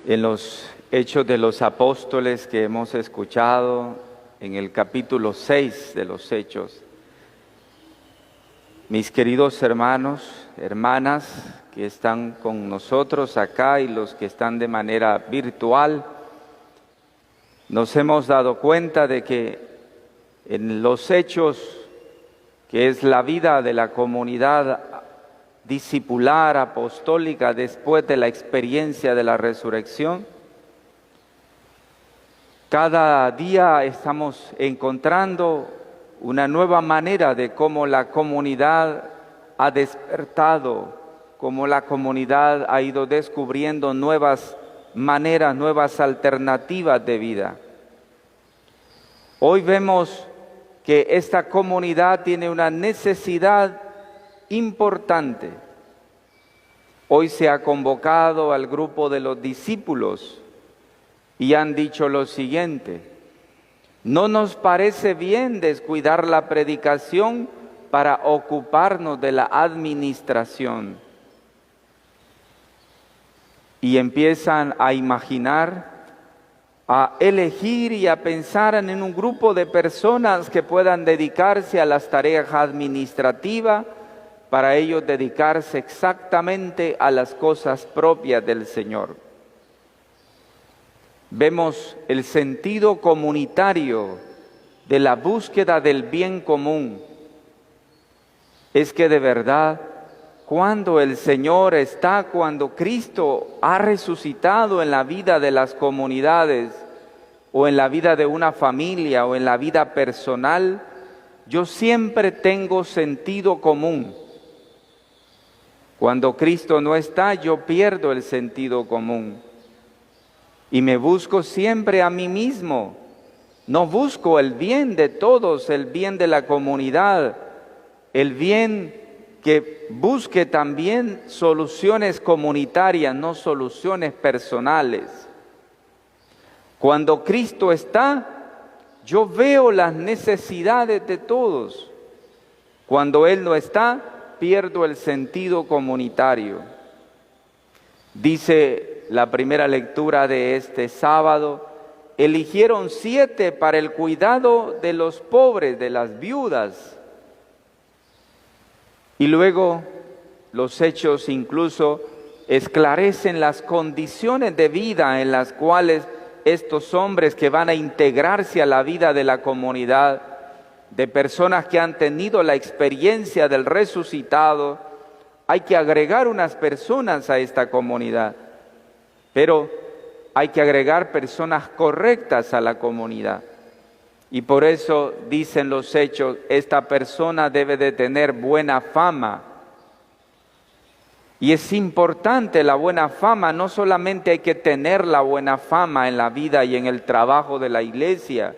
En los Hechos de los Apóstoles que hemos escuchado, en el capítulo 6 de los Hechos, mis queridos hermanos, hermanas que están con nosotros acá y los que están de manera virtual, nos hemos dado cuenta de que en los Hechos, que es la vida de la comunidad discipular, apostólica, después de la experiencia de la resurrección, cada día estamos encontrando una nueva manera de cómo la comunidad ha despertado, cómo la comunidad ha ido descubriendo nuevas maneras, nuevas alternativas de vida. Hoy vemos que esta comunidad tiene una necesidad importante. Hoy se ha convocado al grupo de los discípulos y han dicho lo siguiente: no nos parece bien descuidar la predicación para ocuparnos de la administración. Y empiezan a imaginar, a elegir y a pensar en un grupo de personas que puedan dedicarse a las tareas administrativas, para ellos dedicarse exactamente a las cosas propias del Señor. Vemos el sentido comunitario de la búsqueda del bien común. Es que de verdad, cuando el Señor está, cuando Cristo ha resucitado en la vida de las comunidades, o en la vida de una familia, o en la vida personal, yo siempre tengo sentido común. Cuando Cristo no está, yo pierdo el sentido común. Y me busco siempre a mí mismo. No busco el bien de todos, el bien de la comunidad, el bien que busque también soluciones comunitarias, no soluciones personales. Cuando Cristo está, yo veo las necesidades de todos. Cuando Él no está, pierdo el sentido comunitario. Dice la primera lectura de este sábado: eligieron 7 para el cuidado de los pobres, de las viudas. Y luego los Hechos incluso esclarecen las condiciones de vida en las cuales estos hombres que van a integrarse a la vida de la comunidad, de personas que han tenido la experiencia del resucitado, hay que agregar unas personas a esta comunidad, pero hay que agregar personas correctas a la comunidad. Y por eso dicen los Hechos, esta persona debe de tener buena fama. Y es importante la buena fama, no solamente hay que tener la buena fama en la vida y en el trabajo de la iglesia,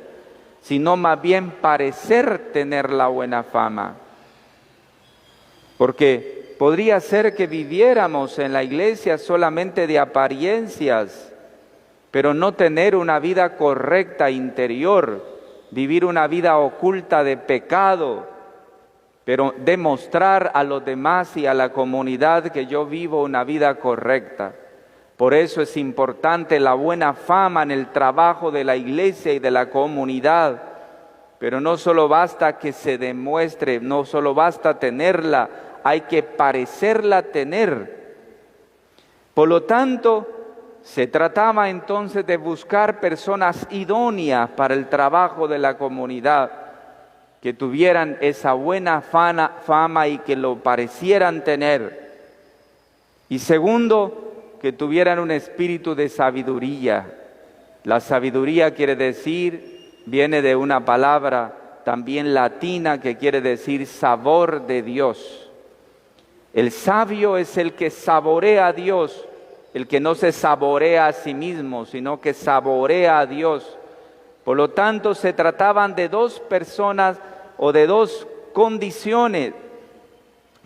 sino más bien parecer tener la buena fama. Porque podría ser que viviéramos en la iglesia solamente de apariencias, pero no tener una vida correcta interior, vivir una vida oculta de pecado, pero demostrar a los demás y a la comunidad que yo vivo una vida correcta. Por eso es importante la buena fama en el trabajo de la iglesia y de la comunidad. Pero no solo basta que se demuestre, no solo basta tenerla, hay que parecerla tener. Por lo tanto, se trataba entonces de buscar personas idóneas para el trabajo de la comunidad, que tuvieran esa buena fama y que lo parecieran tener. Y segundo, que tuvieran un espíritu de sabiduría. La sabiduría viene de una palabra también latina que quiere decir sabor de Dios. El sabio es el que saborea a Dios, el que no se saborea a sí mismo, sino que saborea a Dios. Por lo tanto, se trataban de 2 personas o de 2 condiciones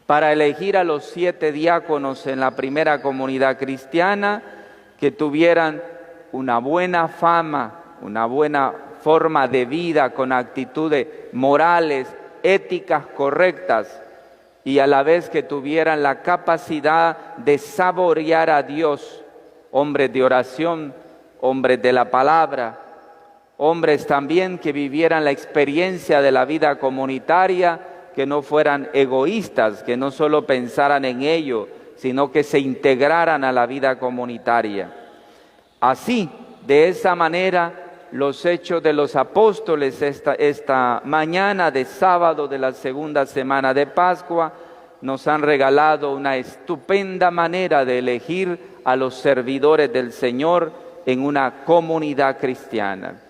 para elegir a los 7 diáconos en la primera comunidad cristiana, que tuvieran una buena fama, una buena forma de vida, con actitudes morales, éticas correctas, y a la vez que tuvieran la capacidad de saborear a Dios, hombres de oración, hombres de la palabra, hombres también que vivieran la experiencia de la vida comunitaria, que no fueran egoístas, que no solo pensaran en ello, sino que se integraran a la vida comunitaria. Así, de esa manera, los Hechos de los Apóstoles esta mañana de sábado de la segunda semana de Pascua nos han regalado una estupenda manera de elegir a los servidores del Señor en una comunidad cristiana.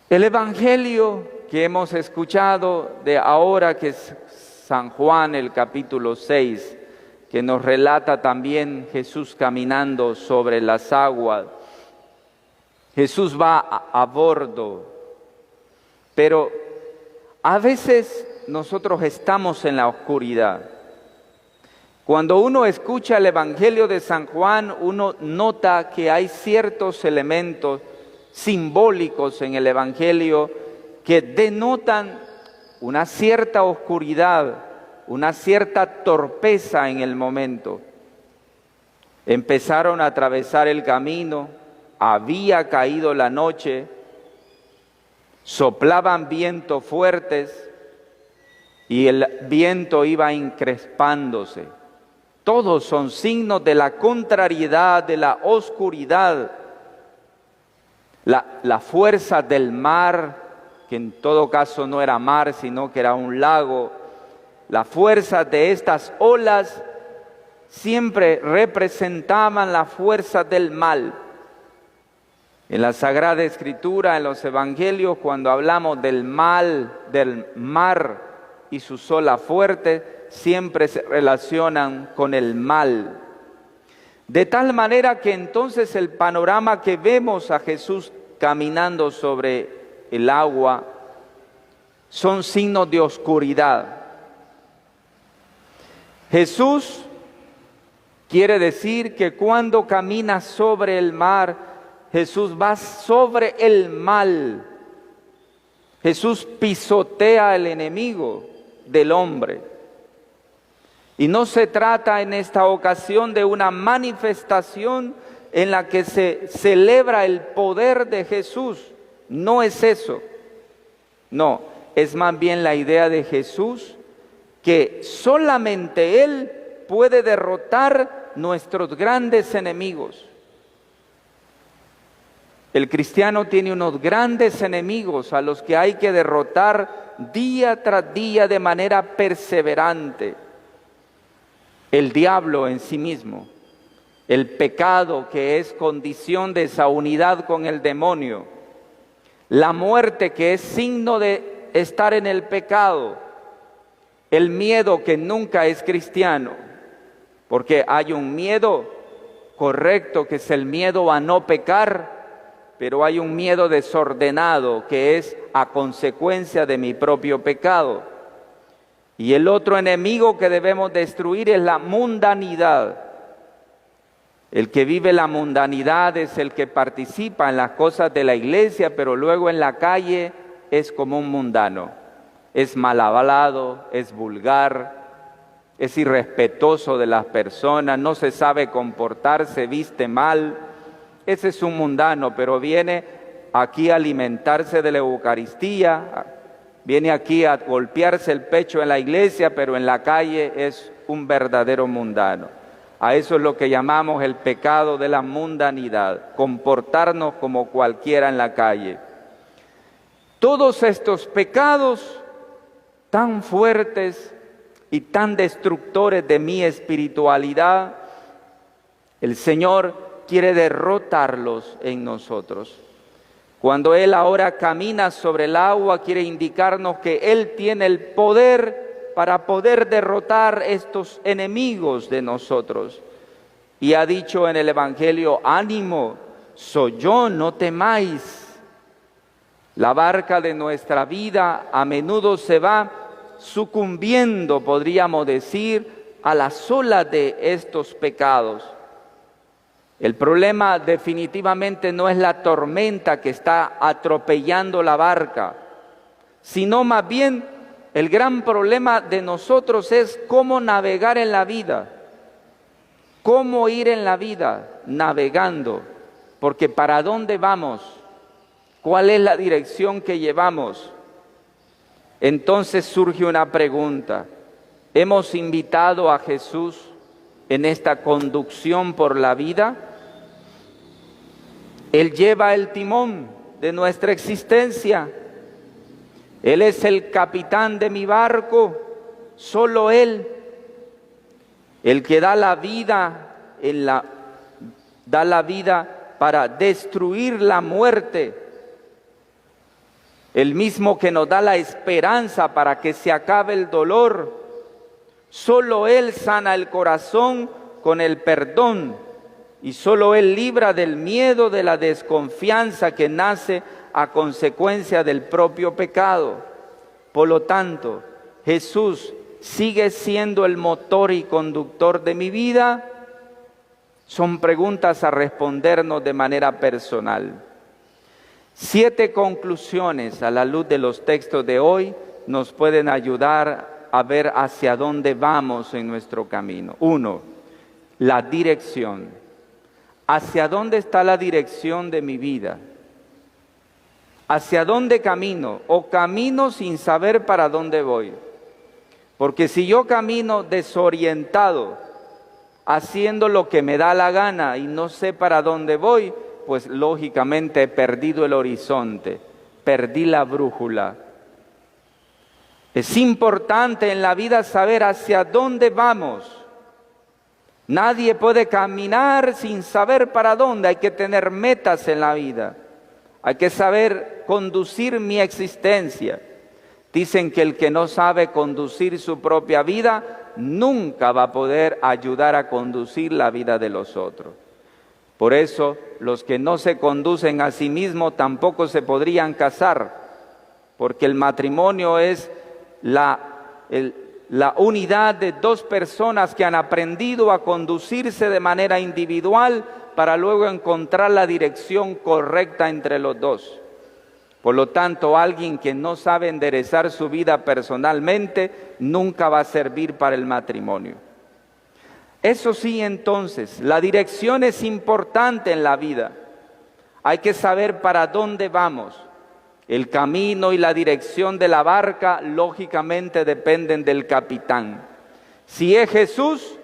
El Evangelio que hemos escuchado de ahora, que es San Juan, el capítulo 6, que nos relata también Jesús caminando sobre las aguas. Jesús va a bordo, pero a veces nosotros estamos en la oscuridad. Cuando uno escucha el Evangelio de San Juan, uno nota que hay ciertos elementos simbólicos en el Evangelio que denotan una cierta oscuridad, una cierta torpeza en el momento. Empezaron a atravesar el camino, había caído la noche, soplaban vientos fuertes y el viento iba encrespándose. Todos son signos de la contrariedad, de la oscuridad. La fuerza del mar, que en todo caso no era mar, sino que era un lago. La fuerza de estas olas siempre representaban la fuerza del mal. En la Sagrada Escritura, en los Evangelios, cuando hablamos del mal, del mar y sus olas fuertes, siempre se relacionan con el mal. De tal manera que entonces el panorama que vemos a Jesús caminando sobre el agua son signos de oscuridad. Jesús quiere decir que cuando camina sobre el mar, Jesús va sobre el mal. Jesús pisotea al enemigo del hombre. Y no se trata en esta ocasión de una manifestación en la que se celebra el poder de Jesús. No es eso. No, es más bien la idea de Jesús que solamente Él puede derrotar nuestros grandes enemigos. El cristiano tiene unos grandes enemigos a los que hay que derrotar día tras día de manera perseverante. El diablo en sí mismo, el pecado que es condición de esa unidad con el demonio, la muerte que es signo de estar en el pecado, el miedo que nunca es cristiano, porque hay un miedo correcto que es el miedo a no pecar, pero hay un miedo desordenado que es a consecuencia de mi propio pecado. Y el otro enemigo que debemos destruir es la mundanidad. El que vive la mundanidad es el que participa en las cosas de la iglesia, pero luego en la calle es como un mundano. Es mal hablado, es vulgar, es irrespetuoso de las personas, no se sabe comportar, se viste mal. Ese es un mundano, pero viene aquí a alimentarse de la Eucaristía, viene aquí a golpearse el pecho en la iglesia, pero en la calle es un verdadero mundano. A eso es lo que llamamos el pecado de la mundanidad, comportarnos como cualquiera en la calle. Todos estos pecados tan fuertes y tan destructores de mi espiritualidad, el Señor quiere derrotarlos en nosotros. Cuando Él ahora camina sobre el agua, quiere indicarnos que Él tiene el poder para poder derrotar estos enemigos de nosotros. Y ha dicho en el Evangelio, ánimo, soy yo, no temáis. La barca de nuestra vida a menudo se va sucumbiendo, podríamos decir, a las olas de estos pecados. El problema definitivamente no es la tormenta que está atropellando la barca, sino más bien el gran problema de nosotros es cómo navegar en la vida. ¿Cómo ir en la vida? Navegando, porque ¿para dónde vamos? ¿Cuál es la dirección que llevamos? Entonces surge una pregunta. ¿Hemos invitado a Jesús en esta conducción por la vida? Él lleva el timón de nuestra existencia. Él es el capitán de mi barco, solo Él. El que da la vida, da la vida para destruir la muerte. El mismo que nos da la esperanza para que se acabe el dolor. Solo Él sana el corazón con el perdón. Y solo Él libra del miedo, de la desconfianza que nace a consecuencia del propio pecado. Por lo tanto, Jesús sigue siendo el motor y conductor de mi vida. Son preguntas a respondernos de manera personal. 7 conclusiones a la luz de los textos de hoy nos pueden ayudar a ver hacia dónde vamos en nuestro camino. 1. La dirección. ¿Hacia dónde está la dirección de mi vida? ¿Hacia dónde camino? ¿O camino sin saber para dónde voy? Porque si yo camino desorientado, haciendo lo que me da la gana y no sé para dónde voy, pues lógicamente he perdido el horizonte, perdí la brújula. Es importante en la vida saber hacia dónde vamos. Nadie puede caminar sin saber para dónde. Hay que tener metas en la vida. Hay que saber conducir mi existencia. Dicen que el que no sabe conducir su propia vida, nunca va a poder ayudar a conducir la vida de los otros. Por eso, los que no se conducen a sí mismos tampoco se podrían casar, porque el matrimonio es la unidad de 2 personas que han aprendido a conducirse de manera individual para luego encontrar la dirección correcta entre los dos. Por lo tanto, alguien que no sabe enderezar su vida personalmente nunca va a servir para el matrimonio. Eso sí, entonces, la dirección es importante en la vida. Hay que saber para dónde vamos. El camino y la dirección de la barca, lógicamente, dependen del capitán. Si es Jesús,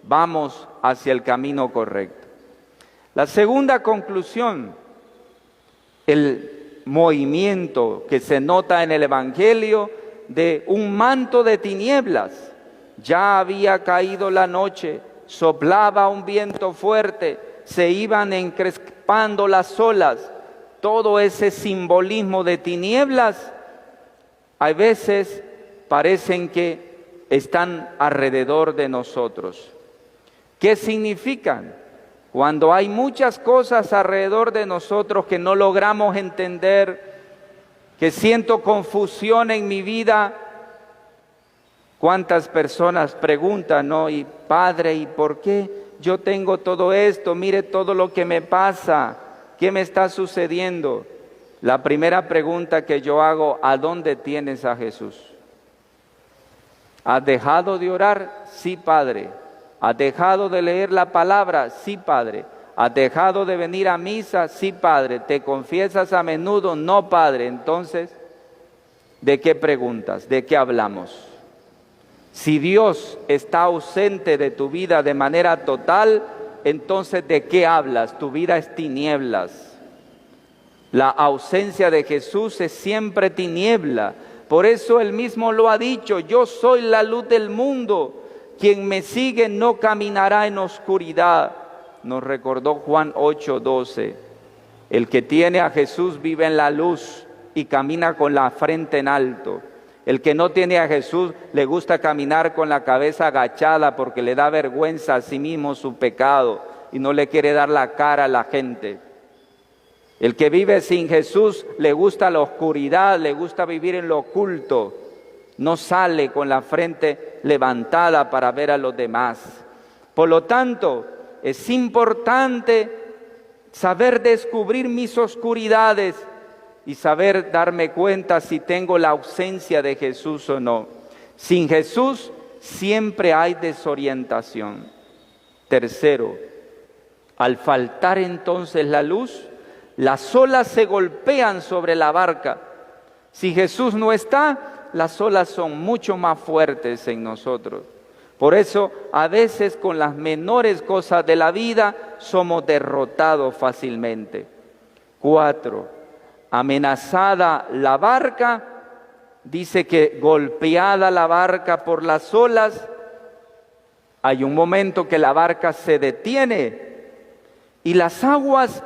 vamos hacia el camino correcto. La segunda conclusión, el movimiento que se nota en el Evangelio de un manto de tinieblas. Ya había caído la noche, soplaba un viento fuerte, se iban encrespando las olas. Todo ese simbolismo de tinieblas, a veces parecen que están alrededor de nosotros. ¿Qué significan? Cuando hay muchas cosas alrededor de nosotros que no logramos entender, que siento confusión en mi vida. ¿Cuántas personas preguntan, no? Y Padre, ¿y por qué yo tengo todo esto? Mire todo lo que me pasa. ¿Qué me está sucediendo? La primera pregunta que yo hago, ¿a dónde tienes a Jesús? ¿Has dejado de orar? Sí, Padre. ¿Has dejado de leer la palabra? Sí, Padre. ¿Has dejado de venir a misa? Sí, Padre. ¿Te confiesas a menudo? No, Padre. Entonces, ¿de qué preguntas? ¿De qué hablamos? Si Dios está ausente de tu vida de manera total, entonces ¿de qué hablas? Tu vida es tinieblas. La ausencia de Jesús es siempre tiniebla. Por eso Él mismo lo ha dicho, yo soy la luz del mundo. Quien me sigue no caminará en oscuridad. Nos recordó Juan 8:12. El que tiene a Jesús vive en la luz y camina con la frente en alto. El que no tiene a Jesús le gusta caminar con la cabeza agachada porque le da vergüenza a sí mismo su pecado y no le quiere dar la cara a la gente. El que vive sin Jesús le gusta la oscuridad, le gusta vivir en lo oculto. No sale con la frente levantada para ver a los demás. Por lo tanto, es importante saber descubrir mis oscuridades y saber darme cuenta si tengo la ausencia de Jesús o no. Sin Jesús siempre hay desorientación. Tercero, al faltar entonces la luz, las olas se golpean sobre la barca. Si Jesús no está, las olas son mucho más fuertes en nosotros. Por eso, a veces con las menores cosas de la vida, somos derrotados fácilmente. 4, amenazada la barca, dice que golpeada la barca por las olas, hay un momento que la barca se detiene y las aguas,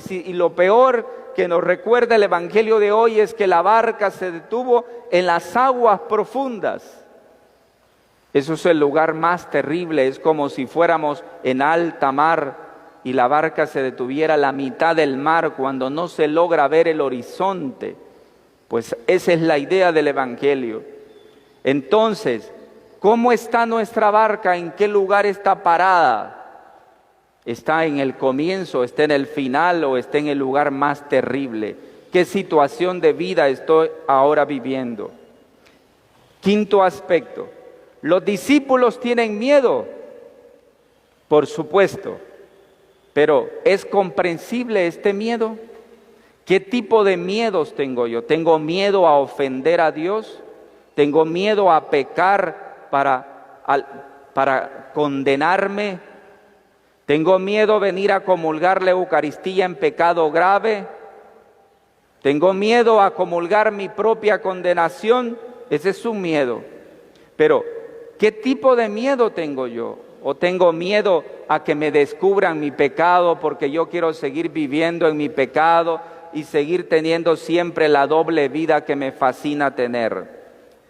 y lo peor que nos recuerda el Evangelio de hoy es que la barca se detuvo en las aguas profundas. Eso es el lugar más terrible, es como si fuéramos en alta mar y la barca se detuviera a la mitad del mar cuando no se logra ver el horizonte. Pues esa es la idea del Evangelio. Entonces, ¿cómo está nuestra barca? ¿En qué lugar está parada? ¿Está en el comienzo, está en el final o está en el lugar más terrible? ¿Qué situación de vida estoy ahora viviendo? Quinto aspecto, ¿los discípulos tienen miedo? Por supuesto, pero ¿es comprensible este miedo? ¿Qué tipo de miedos tengo yo? ¿Tengo miedo a ofender a Dios? ¿Tengo miedo a pecar para condenarme? ¿Tengo miedo a venir a comulgar la Eucaristía en pecado grave? ¿Tengo miedo a comulgar mi propia condenación? Ese es un miedo. Pero, ¿qué tipo de miedo tengo yo? ¿O tengo miedo a que me descubran mi pecado porque yo quiero seguir viviendo en mi pecado y seguir teniendo siempre la doble vida que me fascina tener?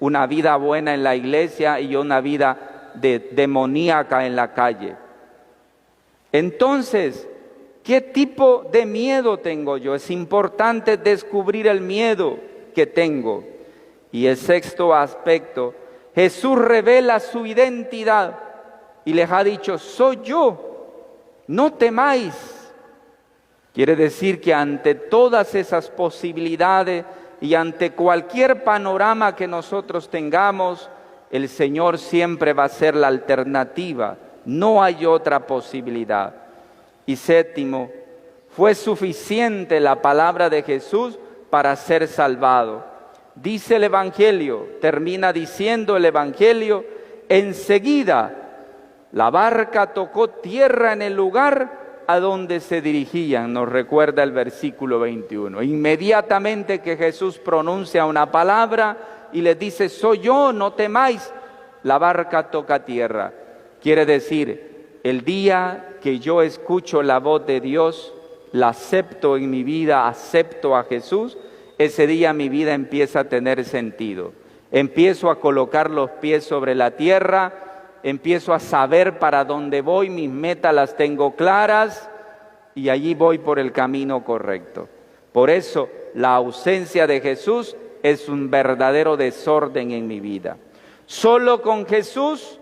Una vida buena en la iglesia y una vida demoníaca en la calle. Entonces, ¿qué tipo de miedo tengo yo? Es importante descubrir el miedo que tengo. Y el sexto aspecto, Jesús revela su identidad y les ha dicho, soy yo, no temáis. Quiere decir que ante todas esas posibilidades y ante cualquier panorama que nosotros tengamos, el Señor siempre va a ser la alternativa. No hay otra posibilidad. Y séptimo, fue suficiente la palabra de Jesús para ser salvado. Dice el Evangelio, termina diciendo el Evangelio, enseguida la barca tocó tierra en el lugar a donde se dirigían, nos recuerda el versículo 21. Inmediatamente que Jesús pronuncia una palabra y les dice, soy yo, no temáis, la barca toca tierra. Quiere decir, el día que yo escucho la voz de Dios, la acepto en mi vida, acepto a Jesús, ese día mi vida empieza a tener sentido. Empiezo a colocar los pies sobre la tierra, empiezo a saber para dónde voy, mis metas las tengo claras y allí voy por el camino correcto. Por eso, la ausencia de Jesús es un verdadero desorden en mi vida. Solo con Jesús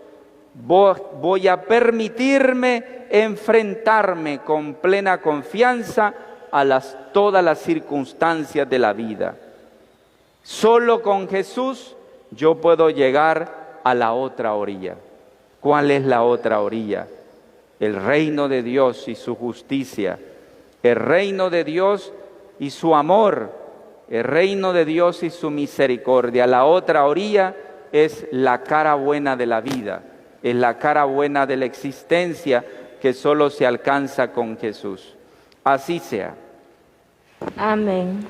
voy a permitirme enfrentarme con plena confianza a todas las circunstancias de la vida. Solo con Jesús yo puedo llegar a la otra orilla. ¿Cuál es la otra orilla? El reino de Dios y su justicia, el reino de Dios y su amor, el reino de Dios y su misericordia. La otra orilla es la cara buena de la vida, es la cara buena de la existencia que solo se alcanza con Jesús. Así sea. Amén.